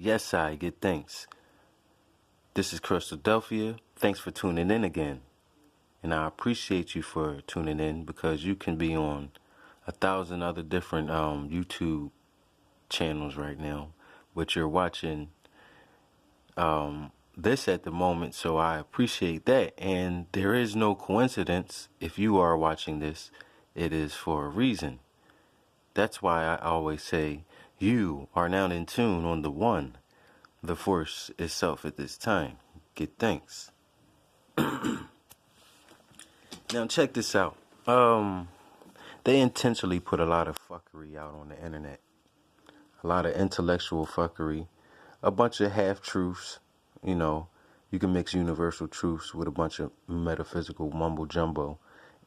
Yes, I get thanks. This is Christadelphia. Thanks for tuning in again. And I appreciate you for tuning in because you can be on 1,000 other different YouTube channels right now, but you're watching this at the moment, so I appreciate that. And there is no coincidence. If you are watching this, it is for a reason. That's why I always say you are now in tune on the one, the force itself at this time. Get thanks. Now check this out. They intentionally put a lot of fuckery out on the internet. A lot of intellectual fuckery. A bunch of half-truths. You know, you can mix universal truths with a bunch of metaphysical mumbo-jumbo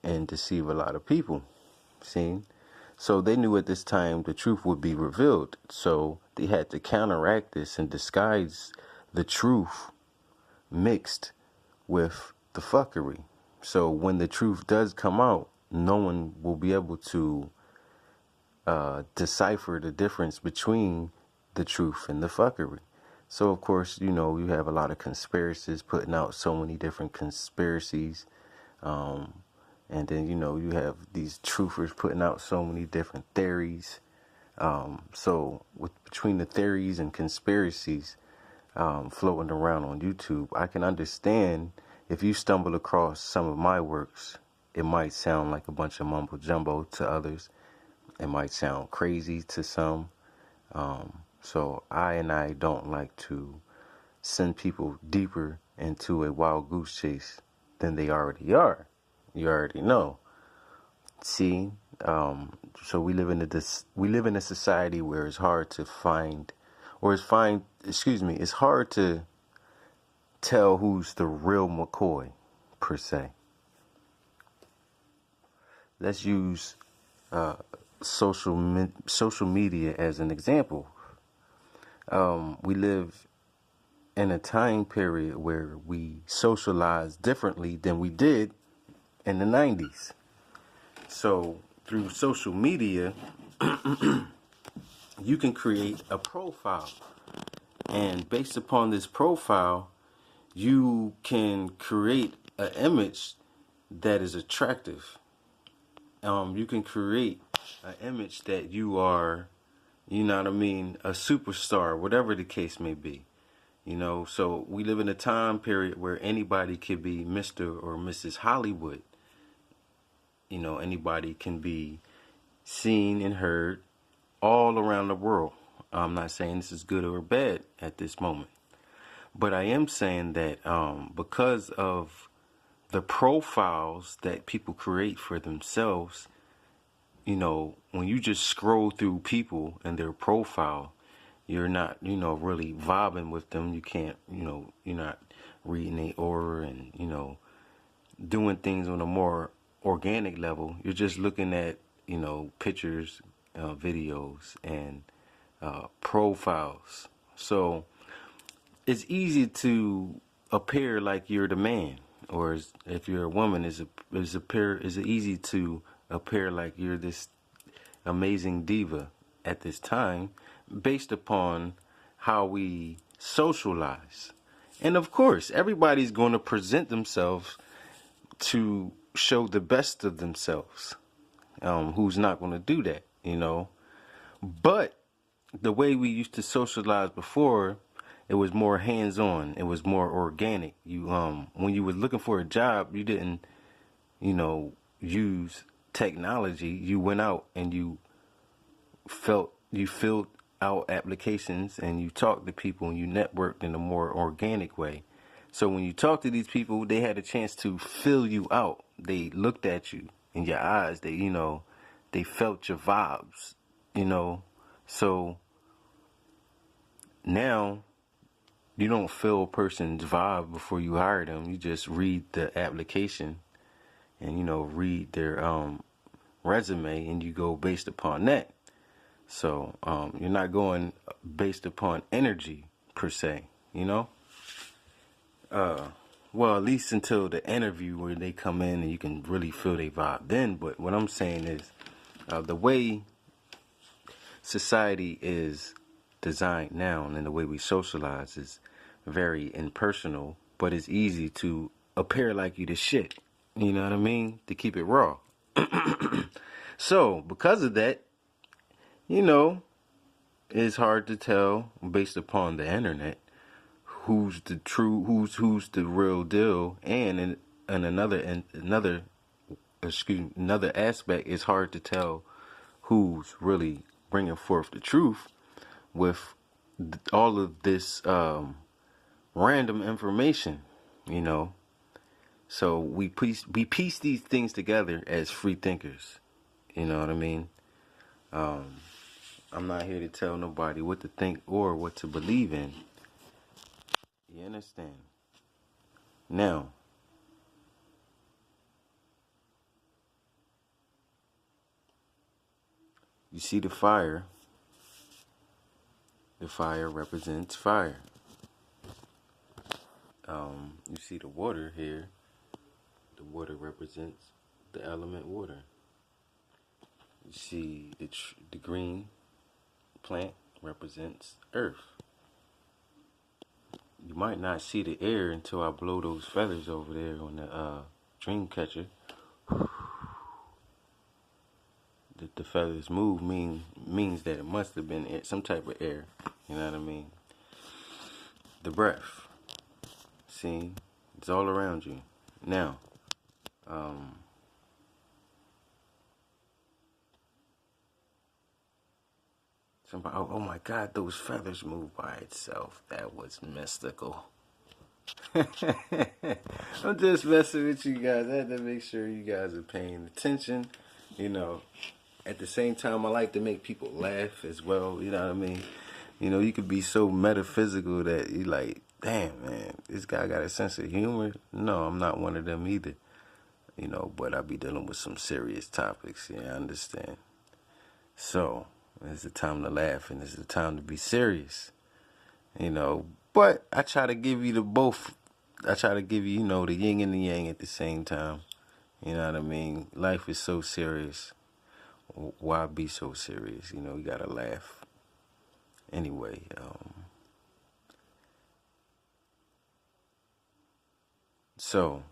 and deceive a lot of people. See? So they knew at this time the truth would be revealed. So they had to counteract this and disguise the truth mixed with the fuckery. So when the truth does come out, no one will be able to decipher the difference between the truth and the fuckery. So, of course, you know, you have a lot of conspiracists putting out so many different conspiracies. And then, you know, you have these truthers putting out so many different theories. So between the theories and conspiracies floating around on YouTube, I can understand if you stumble across some of my works, it might sound like a bunch of mumbo jumbo to others. It might sound crazy to some. So I don't like to send people deeper into a wild goose chase than they already are. You already know. See, so we live in a society where it's hard to find, or it's hard to tell who's the real McCoy, per se. Let's use social media as an example. We live in a time period where we socialize differently than we did in the 90s. So through social media, you can create a profile. And based upon this profile, you can create an image that is attractive. You can create an image that you are, you know what I mean, a superstar, whatever the case may be. You know, so we live in a time period where anybody could be Mr. or Mrs. Hollywood. You know, anybody can be seen and heard all around the world. I'm not saying this is good or bad at this moment. But I am saying that because of the profiles that people create for themselves, you know, when you just scroll through people and their profile, you're not, you know, really vibing with them. You can't, you know, you're not reading their aura and, you know, doing things on a more organic level. You're just looking at, you know, pictures, videos, and profiles. So it's easy to appear like you're the man, or if you're a woman, it's easy to appear like you're this amazing diva at this time, based upon how we socialize. And of course, everybody's going to present themselves to show the best of themselves. Who's not going to do that, you know? But the way we used to socialize before, it was more hands-on. It was more organic. You when you was looking for a job, you didn't, you know, use technology. You went out and you filled out applications and you talked to people and you networked in a more organic way. So when you talk to these people, they had a chance to fill you out. They looked at you in your eyes. They, you know, they felt your vibes, you know. So now you don't feel a person's vibe before you hire them. You just read the application and, you know, read their resume, and you go based upon that. So you're not going based upon energy per se, you know. Well, at least until the interview where they come in and you can really feel their vibe then. But what I'm saying is the way society is designed now and the way we socialize is very impersonal, but it's easy to appear like you the shit. You know what I mean? To keep it raw. So, because of that, you know, it's hard to tell based upon the internet who's the true, who's the real deal, and another another aspect, it's hard to tell who's really bringing forth the truth with all of this random information, you know. So we piece these things together as free thinkers. You know what I mean? I'm not here to tell nobody what to think or what to believe in. You understand? Now, you see the fire. The fire represents fire. You see the water here. The water represents the element water. You see the green plant represents earth. You might not see the air until I blow those feathers over there on the dream catcher. The feathers move means that it must have been some type of air. You know what I mean? The breath. See, it's all around you. Now, somebody, oh my God, those feathers move by itself. That was mystical. I'm just messing with you guys. I had to make sure you guys are paying attention. You know, at the same time, I like to make people laugh as well. You know what I mean? You know, you could be so metaphysical that you like, damn, man, this guy got a sense of humor. No, I'm not one of them either. You know, but I be dealing with some serious topics. Yeah, I understand. So, it's the time to laugh and it's the time to be serious. You know, but I try to give you the both. I try to give you, you know, the yin and the yang at the same time. You know what I mean? Life is so serious. Why be so serious? You know, you gotta laugh. Anyway, so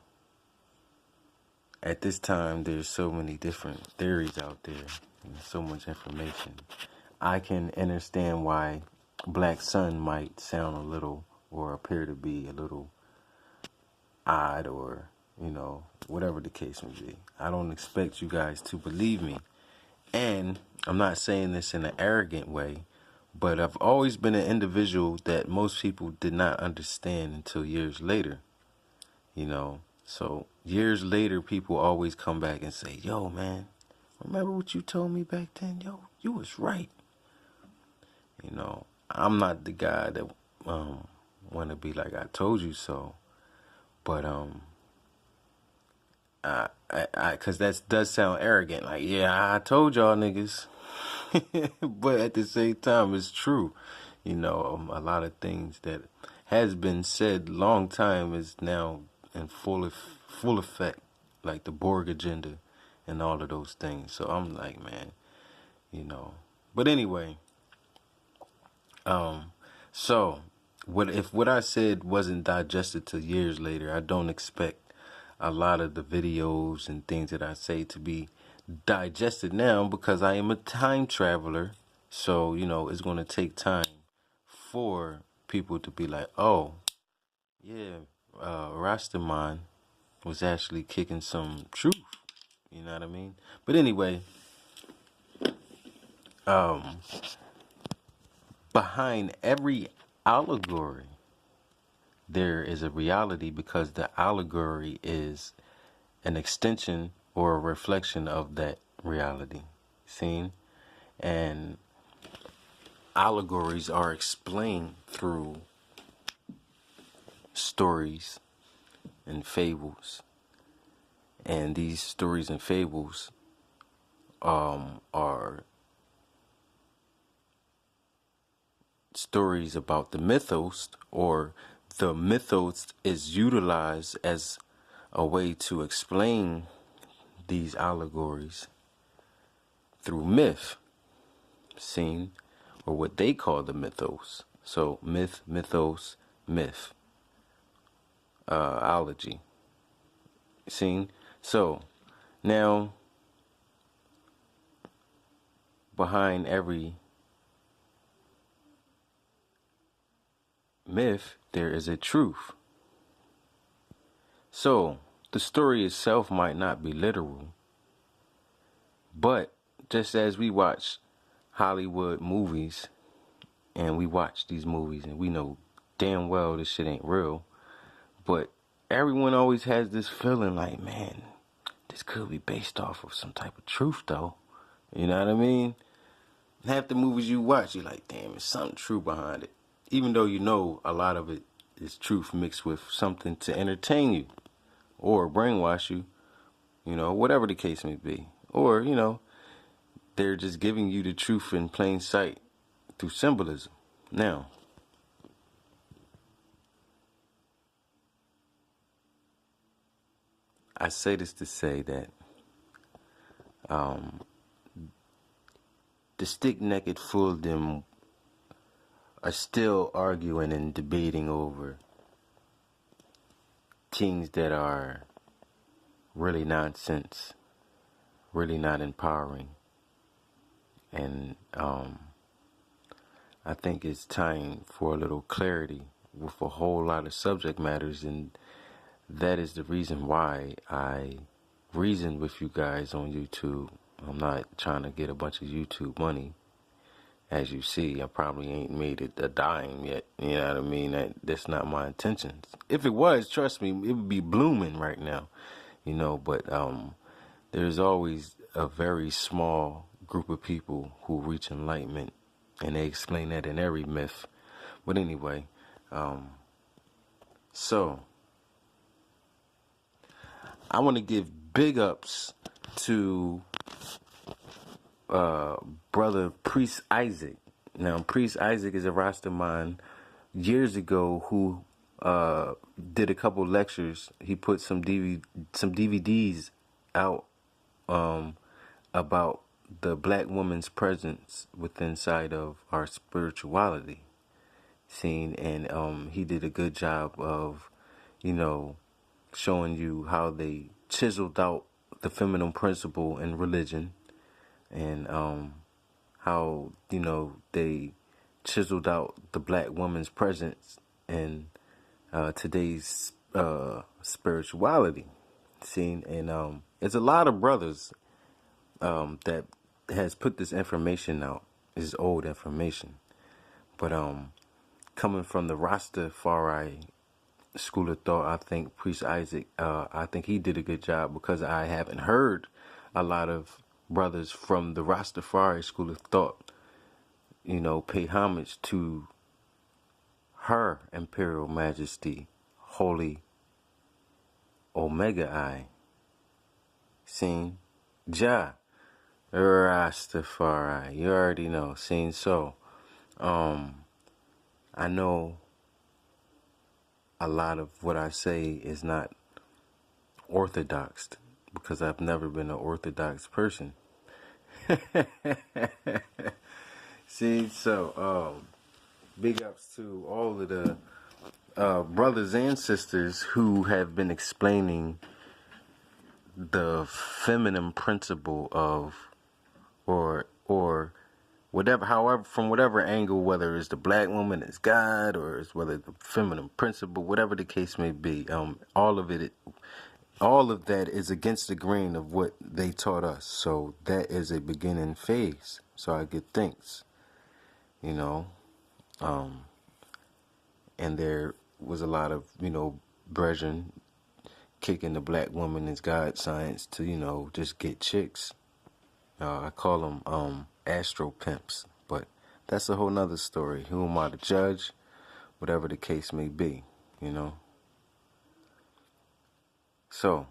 at this time, there's so many different theories out there and so much information. I can understand why black sun might sound a little or appear to be a little odd, or, you know, whatever the case may be. I don't expect you guys to believe me. And I'm not saying this in an arrogant way, but I've always been an individual that most people did not understand until years later. You know, so years later, people always come back and say, yo, man, remember what you told me back then? Yo, you was right. You know, I'm not the guy that want to be like, I told you so. But, cause that does sound arrogant. Like, yeah, I told y'all niggas. But at the same time, it's true. You know, a lot of things that has been said long time is now in full effect, like the Borg agenda and all of those things. So I'm like, man, you know. But anyway, so what I said wasn't digested till years later, I don't expect a lot of the videos and things that I say to be digested now, because I am a time traveler. So, you know, it's going to take time for people to be like, oh, yeah, Rastaman was actually kicking some truth. You know what I mean? But anyway, behind every allegory, there is a reality, because the allegory is an extension or a reflection of that reality. Seen? And allegories are explained through stories and fables. And these stories and fables are stories about the mythos, or the mythos is utilized as a way to explain these allegories through myth. Seen? or what they call the mythos. So myth, mythos, myth, ology. Seen? So now, behind every myth, there is a truth. So the story itself might not be literal, but just as we watch Hollywood movies, and we watch these movies and we know damn well this shit ain't real, but everyone always has this feeling like, man, this could be based off of some type of truth though. You know what I mean? Half the movies you watch, you're like, damn, there's something true behind it. Even though you know a lot of it is truth mixed with something to entertain you or brainwash you, you know, whatever the case may be. Or, you know, they're just giving you the truth in plain sight through symbolism. Now, I say this to say that the stick-necked fool of them are still arguing and debating over things that are really nonsense, really not empowering. And I think it's time for a little clarity with a whole lot of subject matters, and that is the reason why I reason with you guys on YouTube. I'm not trying to get a bunch of YouTube money. As you see, I probably ain't made it a dime yet. You know what I mean? That's not my intentions. If it was, trust me, it would be blooming right now. You know, but there's always a very small group of people who reach enlightenment, and they explain that in every myth. But anyway, so I want to give big ups to brother Priest Isaac. Now, Priest Isaac is a Rastaman years ago who did a couple lectures. He put some DVDs out about the black woman's presence within side of our spirituality scene, and he did a good job of, you know, showing you how they chiseled out the feminine principle in religion, and how, you know, they chiseled out the black woman's presence in today's spirituality scene. And it's a lot of brothers that has put this information out. This old information, but coming from the Rastafari school of thought, I think Priest Isaac, I think he did a good job, because I haven't heard a lot of brothers from the Rastafari school of thought, you know, pay homage to Her Imperial Majesty, Holy Omega I, seen Jah Rastafari. You already know, seen. So, I know a lot of what I say is not orthodox, because I've never been an orthodox person. See, so big ups to all of the brothers and sisters who have been explaining the feminine principle of, or whatever, however, from whatever angle, whether it's the black woman is God, or it's whether the feminine principle, whatever the case may be, all of that is against the grain of what they taught us. So that is a beginning phase. So I give thanks, you know, and there was a lot of, you know, brethren kicking the black woman is God science to, you know, just get chicks. I call them astro pimps, but that's a whole nother story. Who am I to judge? Whatever the case may be, you know. So,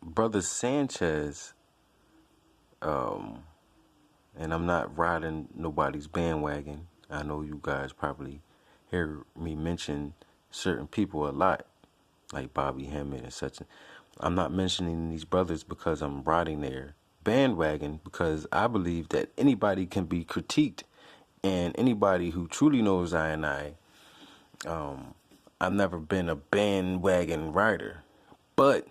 Brother Sanchez, and I'm not riding nobody's bandwagon. I know you guys probably hear me mention certain people a lot, like Bobby Hemmett and such. I'm not mentioning these brothers because I'm riding their bandwagon, because I believe that anybody can be critiqued, and anybody who truly knows I've never been a bandwagon rider, but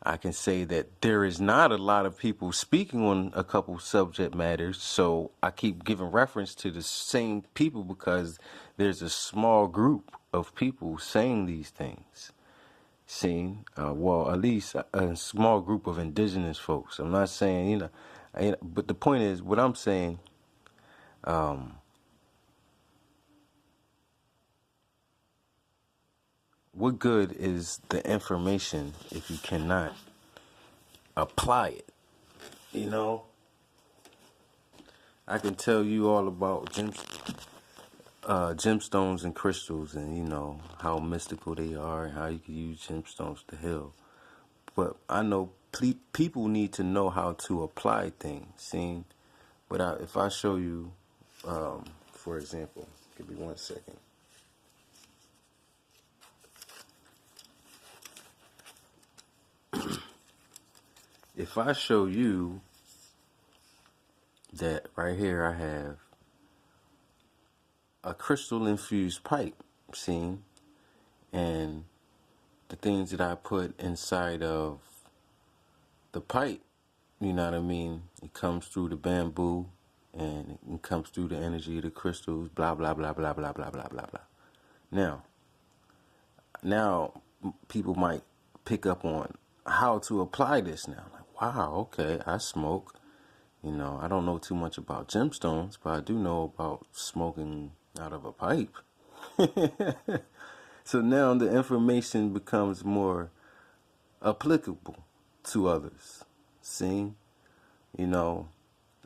I can say that there is not a lot of people speaking on a couple subject matters, so I keep giving reference to the same people because there's a small group of people saying these things. Seen, well, at least a small group of indigenous folks. I'm not saying, but the point is, what I'm saying, what good is the information if you cannot apply it? You know, I can tell you all about gemstones and crystals, and how mystical they are, and how you can use gemstones to heal. But I know people need to know how to apply things. See, but if I show you, for example, give me 1 second. If I show you that right here, I have a crystal infused pipe, see, and the things that I put inside of the pipe, you know what I mean? It comes through the bamboo, and it comes through the energy of the crystals, blah, blah, blah, blah, blah, blah, blah, blah, blah. Now, people might pick up on how to apply this now. Like, wow, okay, I smoke. I don't know too much about gemstones, but I do know about smoking out of a pipe. So now the information becomes more applicable to others. See?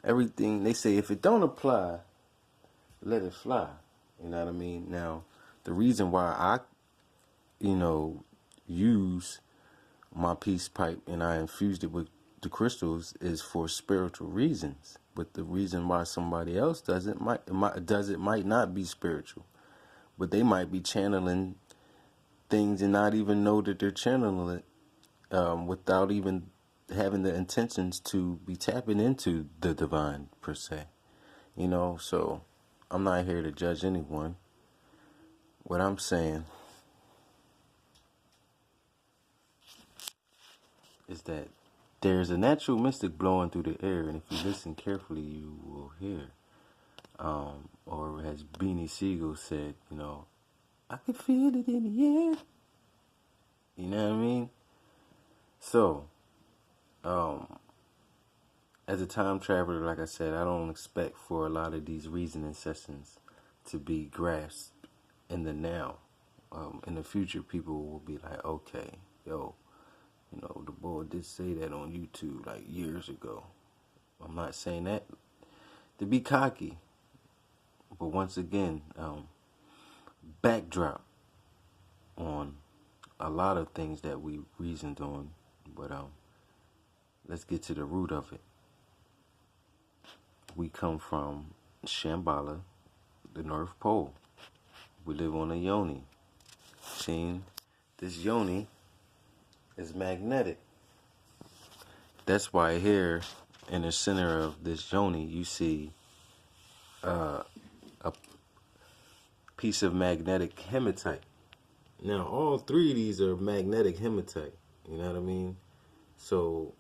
Everything, they say, if it don't apply, let it fly. You know what I mean? Now, the reason why I, use my peace pipe and I infused it with the crystals is for spiritual reasons. But the reason why somebody else does it might not be spiritual. But they might be channeling things and not even know that they're channeling it, without even having the intentions to be tapping into the divine per se. So I'm not here to judge anyone. What I'm saying is that there's a natural mystic blowing through the air, and if you listen carefully, you will hear. Or as Beanie Siegel said, I can feel it in the air. You know what I mean? So, as a time traveler, like I said, I don't expect for a lot of these reasoning sessions to be grasped in the now. In the future, people will be like, okay, yo, the boy did say that on YouTube like years ago. I'm not saying that to be cocky, but once again, backdrop on a lot of things that we reasoned on, but let's get to the root of it. We come from Shambhala, the North Pole. We live on a yoni. Seen? This yoni is magnetic. That's why here in the center of this yoni you see a piece of magnetic hematite. Now all three of these are magnetic hematite. You know what I mean? So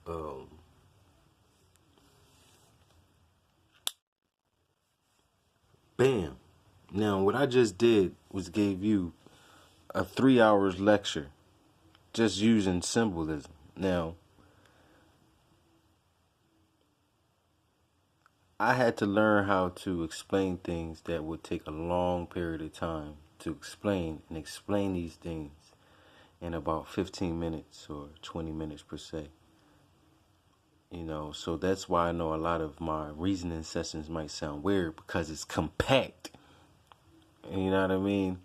bam. Now what I just did was gave you a 3 hours lecture just using symbolism. Now, I had to learn how to explain things that would take a long period of time to explain these things in about 15 minutes or 20 minutes per se. So that's why I know a lot of my reasoning sessions might sound weird because it's compact. You know what I mean?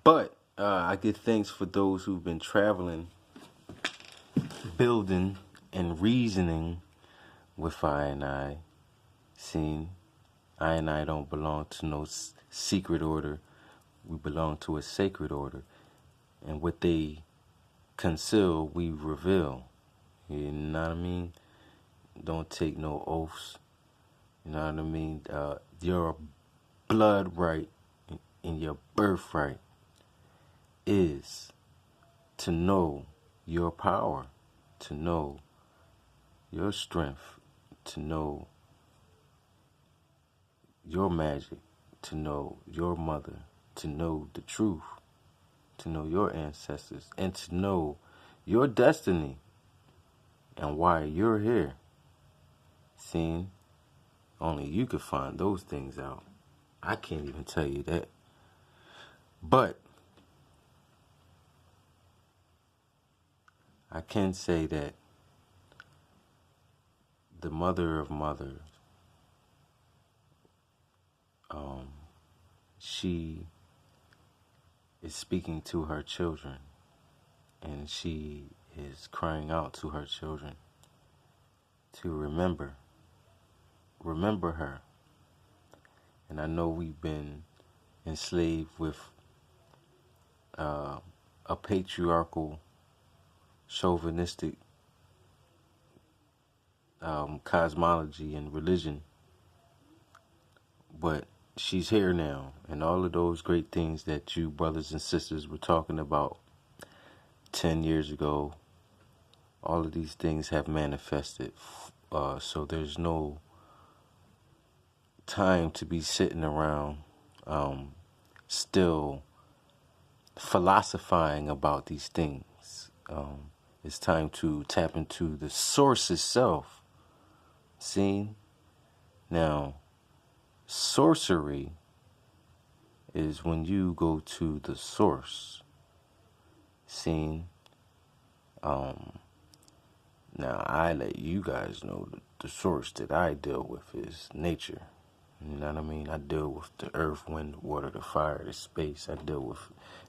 But I give thanks for those who've been traveling, building, and reasoning with I. Seen, I don't belong to no secret order. We belong to a sacred order. And what they conceal, we reveal. You know what I mean? Don't take no oaths. You know what I mean? Your blood right and your birthright is to know your power, to know your strength, to know your magic, to know your mother, to know the truth, to know your ancestors, and to know your destiny and why you're here. Seeing only you could find those things out. I can't even tell you that. But I can say that the mother of mothers, she is speaking to her children, and she is crying out to her children to remember her. And I know we've been enslaved with a patriarchal, chauvinistic cosmology and religion, but she's here now, and all of those great things that you brothers and sisters were talking about 10 years ago, all of these things have manifested. So there's no time to be sitting around still philosophizing about these things. It's time to tap into the source itself. See? Now, sorcery is when you go to the source. See? Now, I let you guys know that the source that I deal with is nature. You know what I mean? I deal with the earth, wind, water, the fire, the space. I deal with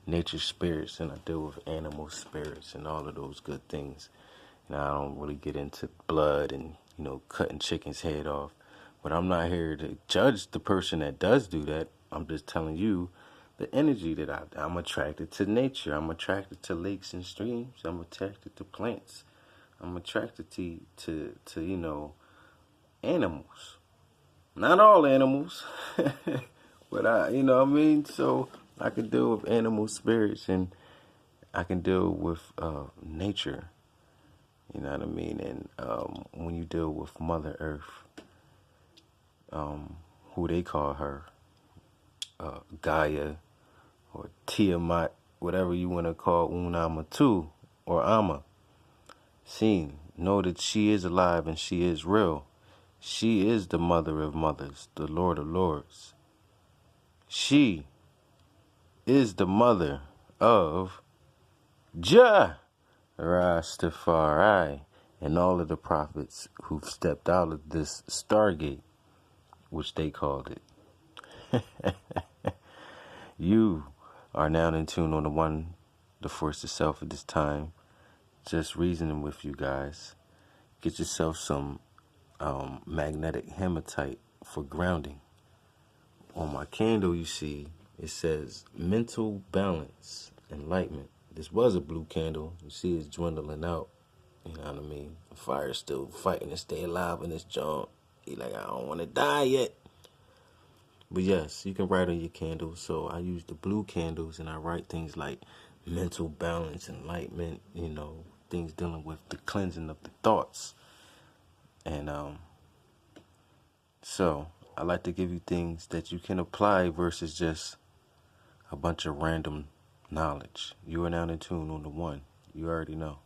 nature spirits, and I deal with animal spirits and all of those good things. And I don't really get into blood and, cutting chicken's head off. But I'm not here to judge the person that does do that. I'm just telling you the energy that I'm attracted to nature. I'm attracted to lakes and streams. I'm attracted to plants. I'm attracted to animals. Not all animals, but you know what I mean? So I can deal with animal spirits, and I can deal with nature. You know what I mean? And when you deal with Mother Earth, who they call her, Gaia or Tiamat, whatever you want to call Unamatu or Ama, know that she is alive and she is real. She is the mother of mothers, the Lord of lords. She is the mother of Jah Rastafari and all of the prophets who've stepped out of this Stargate, which they called it. You are now in tune on the one, the force itself at this time. Just reasoning with you guys. Get yourself some magnetic hematite for grounding. On my candle, you see, it says mental balance, enlightenment. This was a blue candle. You see it's dwindling out. You know what I mean? The fire's still fighting to stay alive in this joint. He like, I don't want to die yet. But yes, you can write on your candles. So I use the blue candles, and I write things like mental balance, enlightenment, things dealing with the cleansing of the thoughts. And so I like to give you things that you can apply versus just a bunch of random knowledge. You are now in tune on the one. You already know.